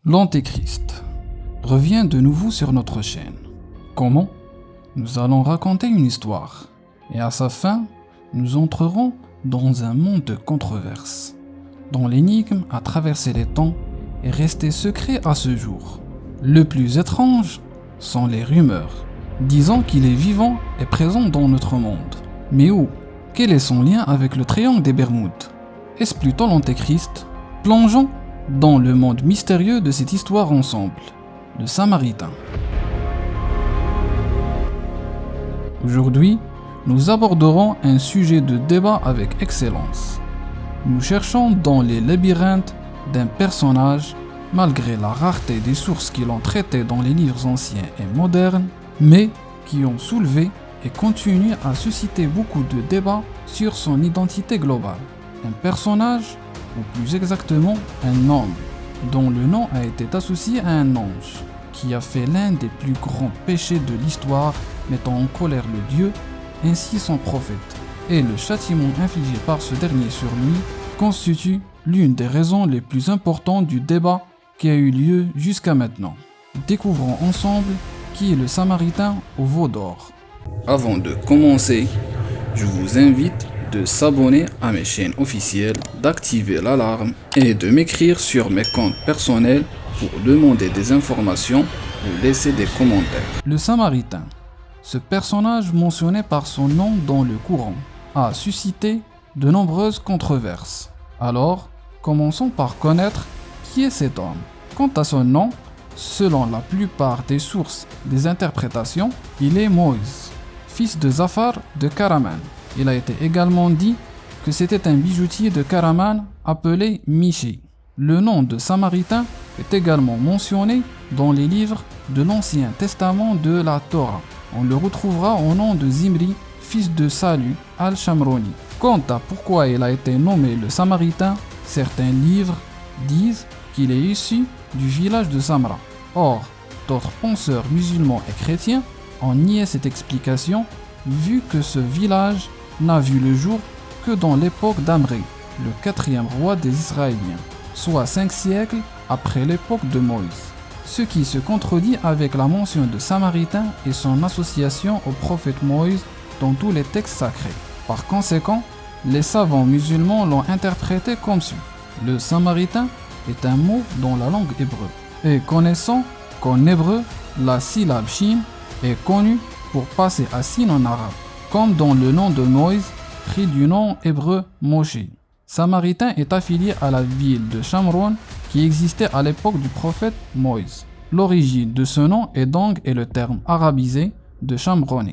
L'Antéchrist revient de nouveau sur notre chaîne. Comment? Nous allons raconter une histoire, et à sa fin, nous entrerons dans un monde de controverses, dont l'énigme a traversé les temps et resté secret à ce jour. Le plus étrange sont les rumeurs, disant qu'il est vivant et présent dans notre monde. Mais où? Quel est son lien avec le triangle des Bermudes? Est-ce plutôt l'Antéchrist? Plongeons dans le monde mystérieux de cette histoire ensemble, le Samaritain. Aujourd'hui, nous aborderons un sujet de débat avec excellence. Nous cherchons dans les labyrinthes d'un personnage, malgré la rareté des sources qui l'ont traité dans les livres anciens et modernes, mais qui ont soulevé et continuent à susciter beaucoup de débats sur son identité globale. Un personnage, ou plus exactement un homme, dont le nom a été associé à un ange, qui a fait l'un des plus grands péchés de l'histoire, mettant en colère le Dieu, ainsi son prophète, et le châtiment infligé par ce dernier sur lui constitue l'une des raisons les plus importantes du débat qui a eu lieu jusqu'à maintenant. Découvrons ensemble qui est le Samaritain au veau d'or. Avant de commencer, je vous invite de s'abonner à mes chaînes officielles, d'activer l'alarme et de m'écrire sur mes comptes personnels pour demander des informations ou laisser des commentaires. Le Samaritain, ce personnage mentionné par son nom dans le Coran, a suscité de nombreuses controverses. Alors, commençons par connaître qui est cet homme. Quant à son nom, selon la plupart des sources des interprétations, il est Moïse, fils de Zafar de Karaman. Il a été également dit que c'était un bijoutier de Karaman appelé Miché. Le nom de Samaritain est également mentionné dans les livres de l'Ancien Testament de la Torah. On le retrouvera au nom de Zimri, fils de Salu al-Shamroni. Quant à pourquoi il a été nommé le Samaritain, certains livres disent qu'il est issu du village de Samra. Or, d'autres penseurs musulmans et chrétiens ont nié cette explication, vu que ce village n'a vu le jour que dans l'époque d'Amré, le 4e roi des Israéliens, soit 5 siècles après l'époque de Moïse. Ce qui se contredit avec la mention de Samaritain et son association au prophète Moïse dans tous les textes sacrés. Par conséquent, les savants musulmans l'ont interprété comme suit. Le Samaritain est un mot dans la langue hébreu. Et connaissant qu'en hébreu, la syllabe shin est connue pour passer à sin en arabe, comme dans le nom de Moïse, pris du nom hébreu Moshe. Samaritain est affilié à la ville de Shamron qui existait à l'époque du prophète Moïse. L'origine de ce nom est donc le terme arabisé de Shamroné.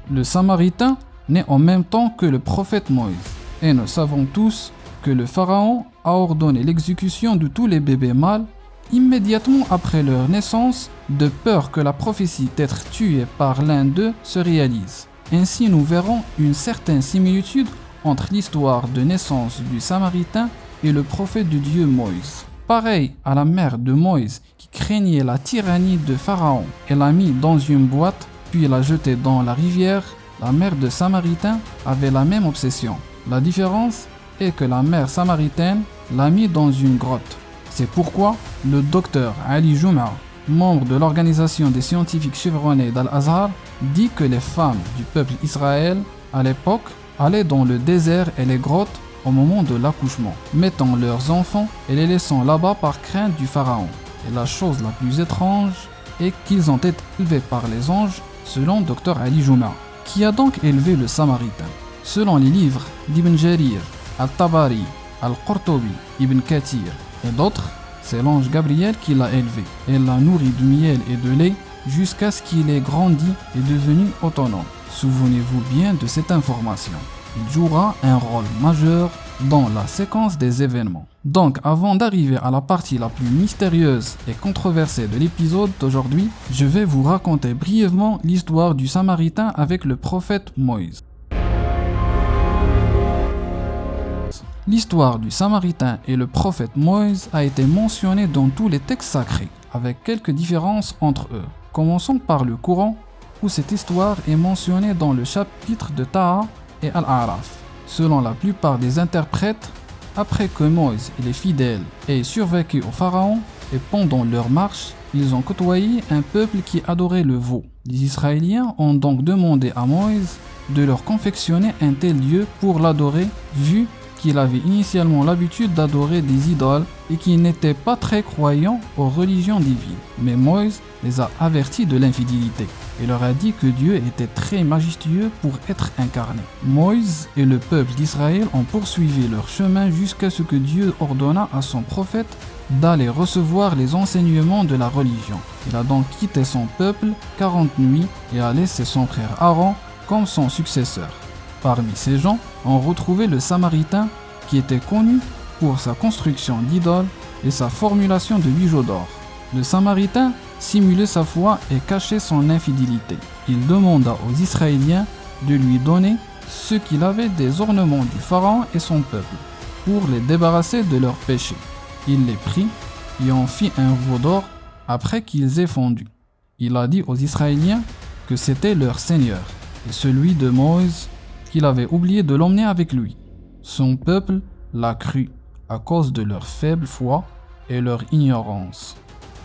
Le Samaritain naît en même temps que le prophète Moïse, et nous savons tous que le pharaon a ordonné l'exécution de tous les bébés mâles immédiatement après leur naissance, de peur que la prophétie d'être tué par l'un d'eux se réalise. Ainsi, nous verrons une certaine similitude entre l'histoire de naissance du Samaritain et le prophète de Dieu Moïse. Pareil à la mère de Moïse qui craignait la tyrannie de Pharaon et l'a mis dans une boîte puis l'a jeté dans la rivière, la mère de Samaritain avait la même obsession. La différence est que la mère samaritaine l'a mis dans une grotte. C'est pourquoi le docteur Ali Juma, membre de l'organisation des scientifiques chevronnés d'Al-Azhar, dit que les femmes du peuple Israël, à l'époque, allaient dans le désert et les grottes au moment de l'accouchement, mettant leurs enfants et les laissant là-bas par crainte du pharaon. Et la chose la plus étrange est qu'ils ont été élevés par les anges, selon Dr Ali Juma, qui a donc élevé le Samaritain. Selon les livres d'Ibn Jarir, Al-Tabari, Al-Qurtubi, Ibn Kathir et d'autres, c'est l'ange Gabriel qui l'a élevé et l'a nourri de miel et de lait jusqu'à ce qu'il ait grandi et devenu autonome. Souvenez-vous bien de cette information. Il jouera un rôle majeur dans la séquence des événements. Donc, avant d'arriver à la partie la plus mystérieuse et controversée de l'épisode d'aujourd'hui, je vais vous raconter brièvement l'histoire du Samaritain avec le prophète Moïse. L'histoire du Samaritain et le prophète Moïse a été mentionnée dans tous les textes sacrés, avec quelques différences entre eux. Commençons par le Coran, où cette histoire est mentionnée dans le chapitre de Taha et Al-A'raf. Selon la plupart des interprètes, Après que Moïse et les fidèles aient survécu au pharaon et pendant leur marche, ils ont côtoyé un peuple qui adorait le veau. Les Israéliens ont donc demandé à Moïse de leur confectionner un tel dieu pour l'adorer, vu qu'il avait initialement l'habitude d'adorer des idoles et qu'il n'était pas très croyant aux religions divines. Mais Moïse les a avertis de l'infidélité et leur a dit que Dieu était très majestueux pour être incarné. Moïse et le peuple d'Israël ont poursuivi leur chemin jusqu'à ce que Dieu ordonna à son prophète d'aller recevoir les enseignements de la religion. Il a donc quitté son peuple 40 nuits et a laissé son frère Aaron comme son successeur. Parmi ces gens, on retrouvait le Samaritain qui était connu pour sa construction d'idoles et sa formulation de bijoux d'or. Le Samaritain simulait sa foi et cachait son infidélité. Il demanda aux Israéliens de lui donner ce qu'il avait des ornements du pharaon et son peuple pour les débarrasser de leurs péchés. Il les prit et en fit un veau d'or après qu'ils aient fondu. Il a dit aux Israéliens que c'était leur Seigneur et celui de Moïse qu'il avait oublié de l'emmener avec lui. Son peuple l'a cru à cause de leur faible foi et leur ignorance.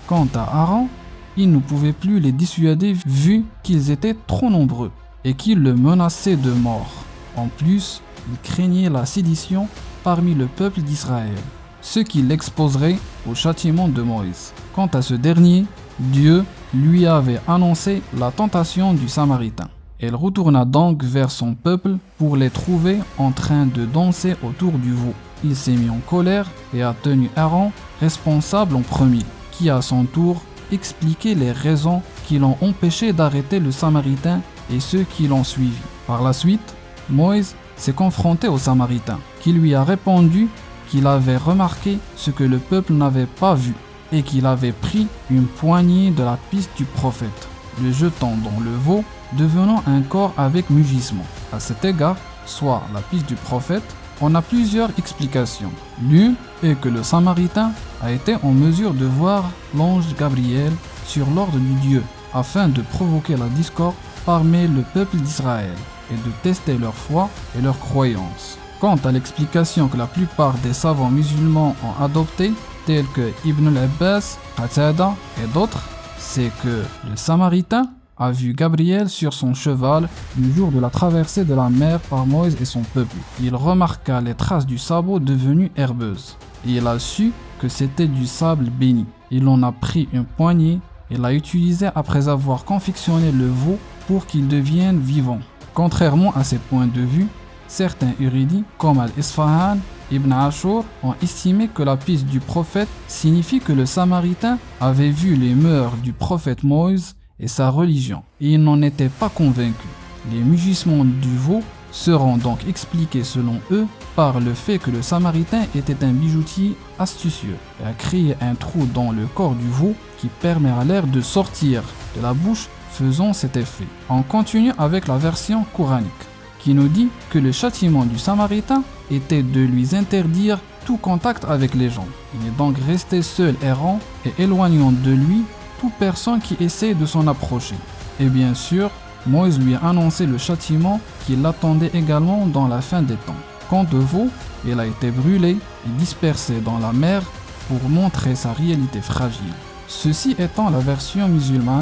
Quant à Aaron, il ne pouvait plus les dissuader vu qu'ils étaient trop nombreux et qu'ils le menaçaient de mort. En plus, il craignait la sédition parmi le peuple d'Israël, ce qui l'exposerait au châtiment de Moïse. Quant à ce dernier, Dieu lui avait annoncé la tentation du Samaritain. Elle retourna donc vers son peuple pour les trouver en train de danser autour du veau. Il s'est mis en colère et a tenu Aaron responsable en premier, qui à son tour expliquait les raisons qui l'ont empêché d'arrêter le Samaritain et ceux qui l'ont suivi. Par la suite, Moïse s'est confronté au Samaritain, qui lui a répondu qu'il avait remarqué ce que le peuple n'avait pas vu et qu'il avait pris une poignée de la piste du prophète, le jetant dans le veau, devenant un corps avec mugissement. À cet égard, soit la piste du prophète, on a plusieurs explications. L'une est que le Samaritain a été en mesure de voir l'ange Gabriel sur l'ordre du Dieu, afin de provoquer la discorde parmi le peuple d'Israël et de tester leur foi et leur croyance. Quant à l'explication que la plupart des savants musulmans ont adoptée, tels que Ibn al-Abbas, Qatada et d'autres, c'est que le Samaritain a vu Gabriel sur son cheval le jour de la traversée de la mer par Moïse et son peuple. Il remarqua les traces du sabot devenues herbeuses et il a su que c'était du sable béni. Il en a pris une poignée et l'a utilisé après avoir confectionné le veau pour qu'il devienne vivant. Contrairement à ces points de vue, certains érudits comme Al-Isfahan, Ibn Ashur ont estimé que la piste du prophète signifie que le Samaritain avait vu les mœurs du prophète Moïse et sa religion, et ils n'en étaient pas convaincus. Les mugissements du veau seront donc expliqués selon eux par le fait que le Samaritain était un bijoutier astucieux et a créé un trou dans le corps du veau qui permet à l'air de sortir de la bouche, faisant cet effet. On continue avec la version coranique qui nous dit que le châtiment du Samaritain était de lui interdire tout contact avec les gens. Il est donc resté seul errant et éloignant de lui toute personne qui essaie de s'en approcher. Et bien sûr, Moïse lui a annoncé le châtiment qui l'attendait également dans la fin des temps. Quant au veau, il a été brûlé et dispersé dans la mer pour montrer sa réalité fragile. Ceci étant la version musulmane.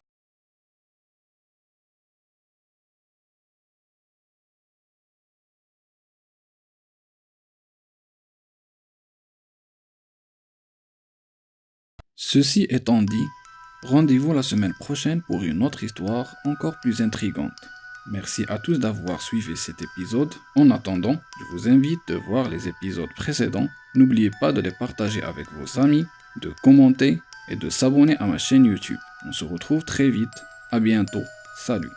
Ceci étant dit, rendez-vous la semaine prochaine pour une autre histoire encore plus intrigante. Merci à tous d'avoir suivi cet épisode. En attendant, je vous invite de voir les épisodes précédents. N'oubliez pas de les partager avec vos amis, de commenter et de s'abonner à ma chaîne YouTube. On se retrouve très vite. À bientôt. Salut.